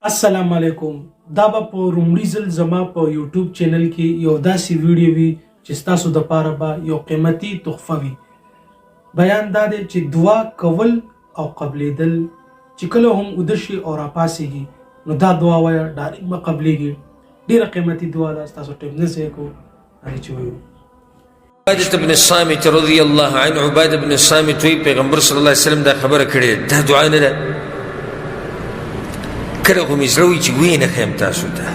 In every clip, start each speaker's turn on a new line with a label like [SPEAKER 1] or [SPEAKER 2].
[SPEAKER 1] السلام علیکم. دا به په لومړي ځل زما په یوټیوب چینل کې یو داسې ویډیو وي چې ستاسو دپاره به یو قیمتي تحفه وي. بیان دا دی چې دعا کول او قبلېدل چې کله هم اوده شي او راپاڅېږي نو دا دعا وایه ډایرکټ به قبلېږي. ډېره قیمتي دعا ده. ستاسو ټیم نه ضایع کوو. هغې چې وایو
[SPEAKER 2] عبادة بن الصامت رضی الله عنه عبادة بن الصامت وی پیغمبر صلی الله علیه وسلم دا خبره کړې دا دعا نه ده کله خو مې زړه وي چې ویې نه ښیم تاسو ته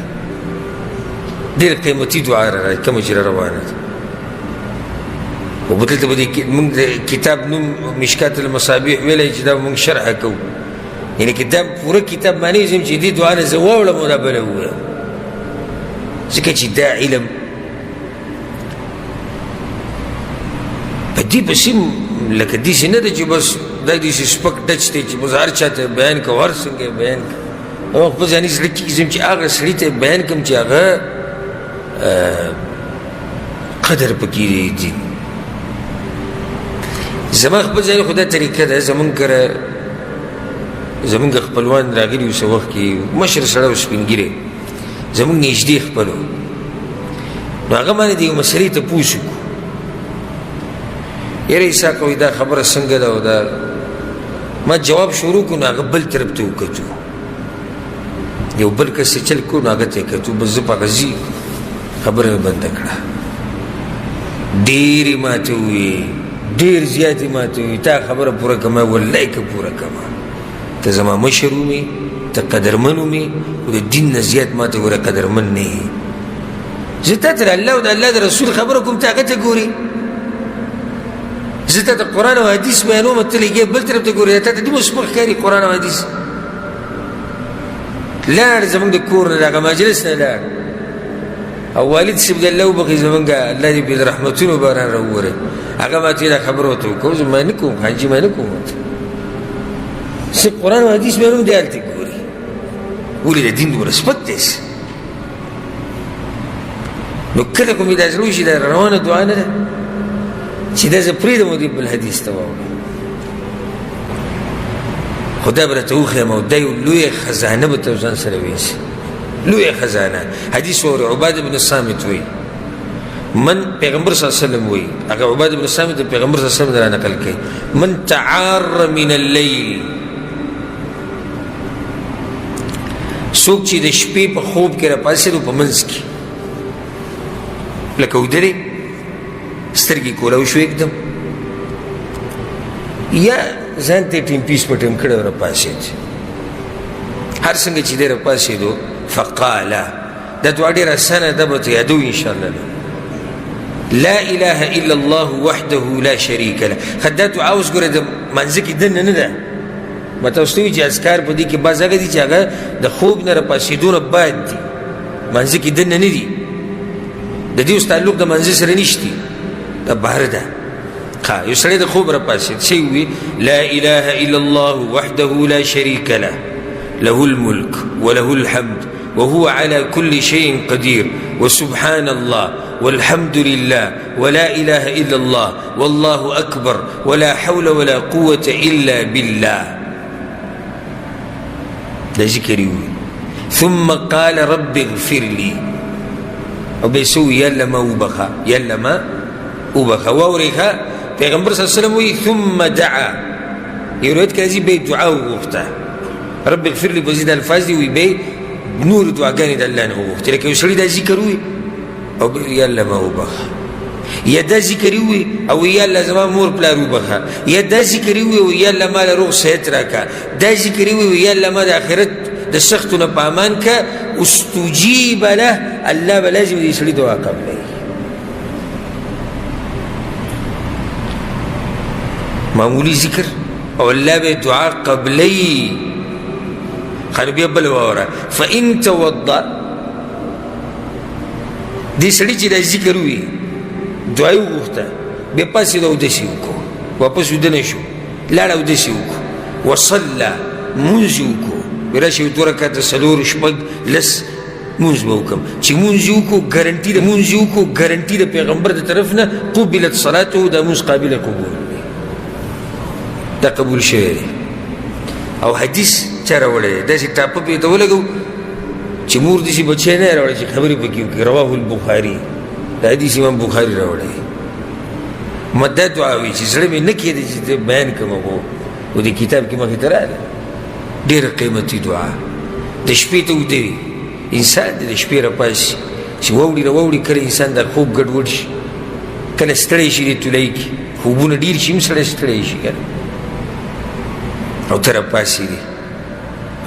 [SPEAKER 2] ډېره قیمتي دعا را کومه چې را روانه ده خو به دلته به مونږ د کتاب نوم مشکات المصابیح ویلی چې دا به مونږ شرحه کوو یعنې کتاب پوره کتاب معنی زم چې دې دعا نه زه واوړم او دا بله ووایم ځکه چې دا علم په دې پسې لکه داسې نه ده چې بس دا داسې سپک ډچ دی چې بس هر چا ته بیان کوو هر څنګه یې بیان کوو او خپل ځاني زړه کېږي ځم چې هغه سړي ته بیان کړم چې هغه قدر پکې دی زما خپل ځاني خو دا طریقه ده زمونږ کره زمونږ خپلوان راغلي وو څه وخت کې مشر سړی و سپین ږیری زمونږ نږدې خپل و نو هغه باندې د یو مسلې تپوس وکړو یاره اسحاق وایي دا خبره څنګه ده او دا ما جواب شروع کړو نو هغه بل طرف ته وکتو یو بل کس چې چل کړو نو هغه ته یې کتو بس زه په هغه ځي خبره مې بنده کړه ډېرې ماته وویې ډېر زیاتې ماته وویې تا خبره پوره کړمه والله که پوره کړمه ته زما مشر ومې ته قدرمن ومې خو د دین نه زیات ماته ګوره قدرمن نه یې زه تا ته د الله او د الله د رسول خبره کوم ته هغه ته ګورې زه ته د قرآن او حدیث بیانوم ته لګې بل طرف ته ګورې تا ته دومره سپک ښکاري قرآن او حدیث لاړ زمونږ د کور نه د هغه مجلس نه لاړ او والد صاحب د الله وبخښي زمونږ الله دې په رحمتونو باران راووری هغه ما ته دا خبره ورته وکړو زه ما نه کوم حاجي ما نه کوم صرف قرآن او حدیث بیانوم دی هلته ګوري ولې د دین دومره سپک دی نو کله خو مې دا زړه وشي دا روانه دعا نه ده چې دا زه پرېږدم او دې بل حدیث ته واوړم خو دا به راته وښیم او دا یو لویه خزانه به ته ځان سره ویسي لویه خزانه حدیث واورئ عباده بن الصامت وایي من پیغمبر صلی الله علیه وسلم وایي هغه عباده بن الصامت د پیغمبر صلی الله علیه وسلم را نقل کوي من تعار من اللیل څوک چې د شپې په خوب کې راپاڅېدو په منځ کې لکه ودرې سترګې کولاو شو एकदम یا ځان ته ټیم پیس په ټیم کړی راپاڅېد هر څنګه چې دی راپاڅېدو فقاله دا دعا ډېره اسانه ده به ته یادوي انشاءالله لا اله الا الله وحده لا شریک له ښه دا دعا اوس ګوره د منځه کې دننه نه ده ما تاسو ته وایي چې اذکار په دې کې بعض هغه دي چې هغه د خوب نه راپاڅېدو نه بعد دي منځه کې دننه نه دي د دې اوس تعلق د منځه سره نشتی دا بهر ده یو سړی د خوب راپاڅېد څه یې ووي لا اله الا الله وحده لا شریک له له الملک وله الحمد وهو على كل شيء قدير وسبحان الله والحمد لله ولا اله الا الله والله اكبر ولا حول ولا قوه الا بالله دا ذکر یې ووي ثم قال رب اغفر لي او به یې څه ووي یاله ما وبخه یاله ما وبخه واورئ ښه پیغمبر صلی الله علیه وسلم وی ثم دعا یو روایت کې راځي به دعا وغوښته رب اغفر لي بزید الفاظ دي وی به نور دعاګانې د الله نه وغوښتې لکه یو سړي دا ذکر وي او یا الله ما وبخه یا دا ذکر وي او یا الله زما مور پلار وبخه یا دا ذکر وي او یا الله ما له روغ صحت راکړه دا ذکر وي او یا الله ما د آخرت د سختو نه په امان که استجیب له الله به لازم دې سړي دعا قبلوي معمولی ذکر او الله به دعا قبلی خانو بیا بل واوره فان توضا دې سړي چې دا ذکر وي دعا یې وغوښته بیا پاڅېد او اودس یې وکړو واپس ویده نه شو لاړ اودس یې وکړو وصله مونځ یې وکړو بیا راشي 2 رکعته 4 شپږ لس مونځ به وکړم چې مونځ یې وکړو ګارنټي د پیغمبر د طرف نه قبلت صلاته دا مونځ قابله قبول دا قبول شوی دی او حدیث چا راوړی دی داسې ټاپه پې ته ولګو چې مور دې بچی نه راوړي چې خبرې پکې وکړي. رواه البخاري، دا حدیث امام بخاري راوړی. مده دعا وي چې زړه مې نه کېږي چې بیان کوم او د کتاب کې مخې ته راغله. ډېره قیمتي دعا د شپې ته اوده وي. انسان د شپې راپاسي چې واوړي کله انسان د خوب ګډوډ شي، کله ستړی شي د تولۍ کې خوبونه ډېر شي، هم سړی ستړی شي که نه، او ته راپاسي دي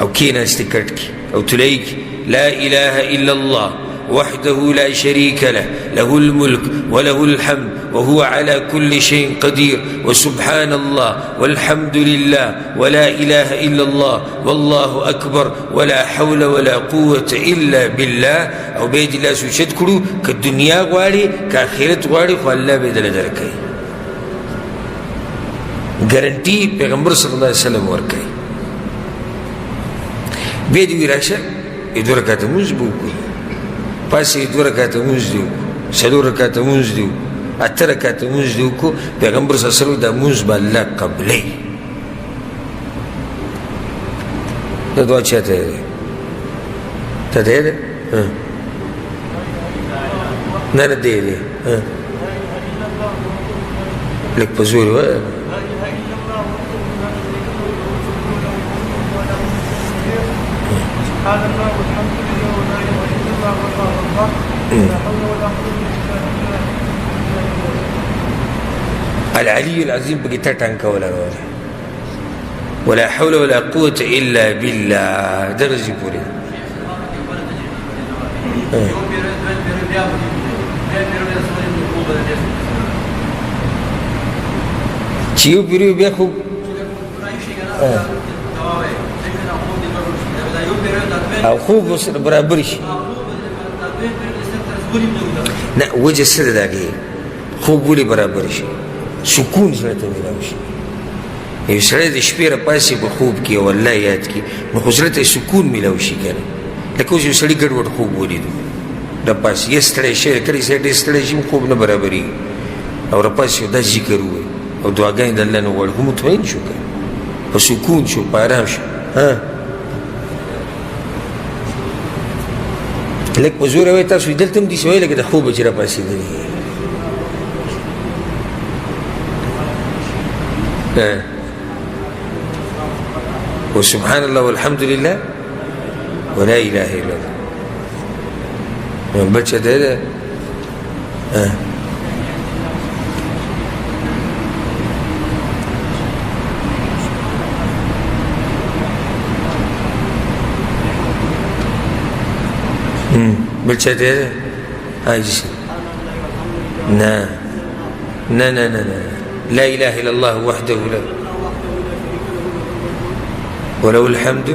[SPEAKER 2] او کېناستې کټ کې او تولۍ کې لا اله الا الله وحده لا شريك له له الملك وله الحمد وهو على كل شيء قدير وسبحان الله والحمد لله ولا إله إلا الله والله أكبر ولا حول ولا قوة إلا بالله. أو بيد الله سوچت كرو كالدنيا غواري كآخرت غواري خو الله بيدل دركي گارنٹی پیغمبر صلی اللہ علیہ وسلم ورکي. بيد وراشه دو رکعت مونځ به وکړو، پاسې 2 رکعته مونځ دي وکړو، 4 رکعته مونځ دي وکړو، 8 رکعته مونځ دي وکړو. پیغمبر صلی الله علیه وسلم دا مونځ به الله قبلوي. دا دعا چاته دی؟ ته دی دی؟ نه نه دی دی لږ په زور ووایه.
[SPEAKER 1] سبحان الله والحمد لله ولا اله الا الله والله اكبر لا حول ولا قوه الا بالله
[SPEAKER 2] العلي العظيم بقي تټانکه ولا ولا حول ولا قوة إلا بالله درجة پوری. چیو پیریو بیا خوب او خوب برابر شي نه وجه سره داږي خوب ولې برابر شي سکون سره ته ملاوي شي. یو سړی د شپې راپاسي په خوب کې او الله یاد کړي نو خو زړه ته سکون ملاوي شي که نه. لکه اوس یو سړي ګډوډ خوب ولیدو راپاسي یې ستړی شوی کله یې ډېر ستړی شي خوب نه برابرېږي او راپاسي دا ذکر ووایي او دعاګانې د الله نه وغواړي خو مطمئن شو که په سکون شو په ارام شو. لږ په زوره وایي تاسو دلته هم داسې وایي لکه د خوبه چې راپاسېدلي وسبحان الله والحمد لله ولا إله إلا الله. بچه ده بچه ده عايز نا نا نا نا لا إله إلا الله وحده لا وله الحمد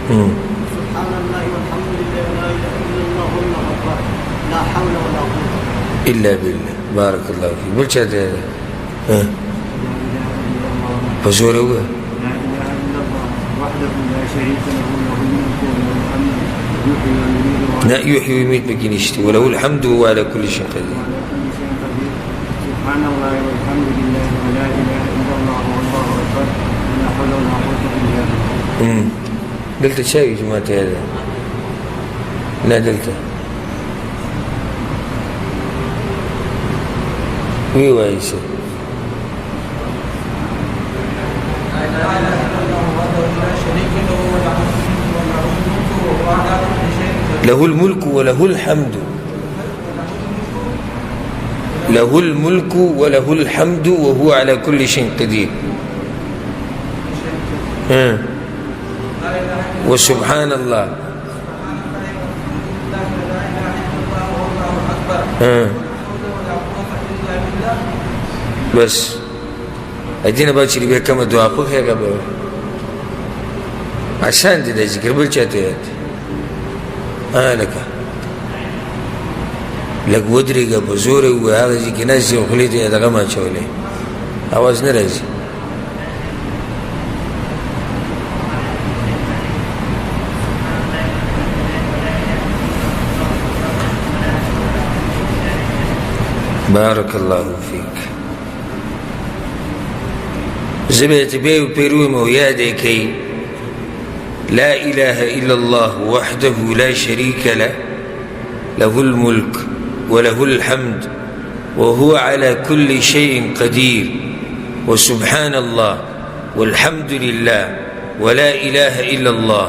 [SPEAKER 3] سبحان الله والحمد لله ولا اله الا الله والله اكبر لا حول ولا قوه
[SPEAKER 2] إلا بالله. بارك الله فيك. بلش هذا بزور هو
[SPEAKER 3] لا اله الا الله وحده لا شريك له له الملك وله الحمد يحيي ويميت
[SPEAKER 2] لا يحيي ويميت بكينشتي وله الحمد وهو على كل شيء قدير.
[SPEAKER 3] سبحان الله والحمد لله ولا اله الا الله والله اكبر لا حول ولا قوه الا بالله.
[SPEAKER 2] قلت شاي يا جماعة هذا لا قلت وي وايسه له الملك وله الحمد له الملك وله الحمد وهو على كل شيء قدير. وسبحان الله بس ادينا بقى اللي بيكمل دعاء خوخ يا قبل عشان دي ذكر بالشاتات لك لك ودري قبل زوري وهذا زي كناس وخليتي هذا ما تشولي اواز نرزي بارك الله فيك. زبيت بيو بيرو مويادي كي لا إله إلا الله وحده لا شريك له له الملك وله الحمد وهو على كل شيء قدير وسبحان الله والحمد لله ولا إله إلا الله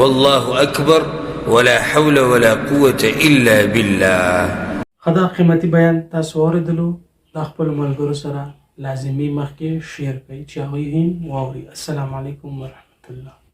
[SPEAKER 2] والله أكبر ولا حول ولا قوة إلا بالله.
[SPEAKER 1] خدا قیمتي بیان تاسو اوریدلو د خپل ملګرو سره لازمي مخکې شیر کړئ چې هغوی هم واوري. السلام علیکم ورحمت الله.